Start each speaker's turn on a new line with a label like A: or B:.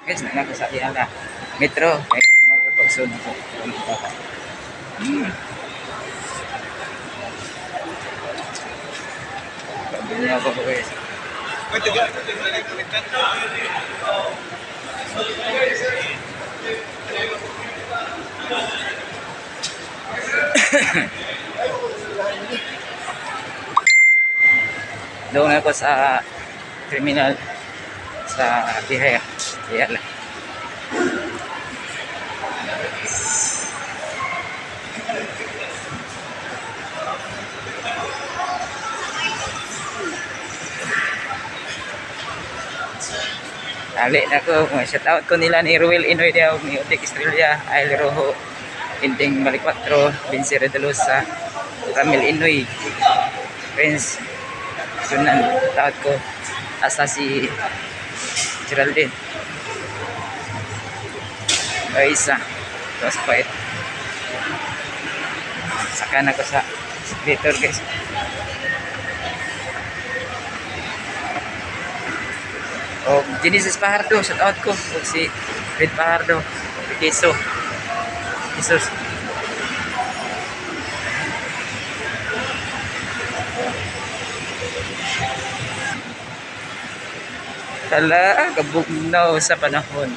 A: Guys, na ko sa iyala. Metro. Ay, pagsunod ko. Pagdili ako guys. Doon ako sa criminal sa Bihaya. Iyala. Ali na ko, shout out ko nila ni Ruel Inoy daw, ni Otik Estrella, Ail Rojo, Inding Malikpatro, Vinci Redalosa, Ramil Inoy, Prince Sunan, taot ko, asa si Geraldine. Isa, tapos pait. Saka na ko sa escalator guys. O Genesis Pajardo, shout out ko. O si Red Pajardo, Queso. Jesus. Tala, kabugnaw sa panahon.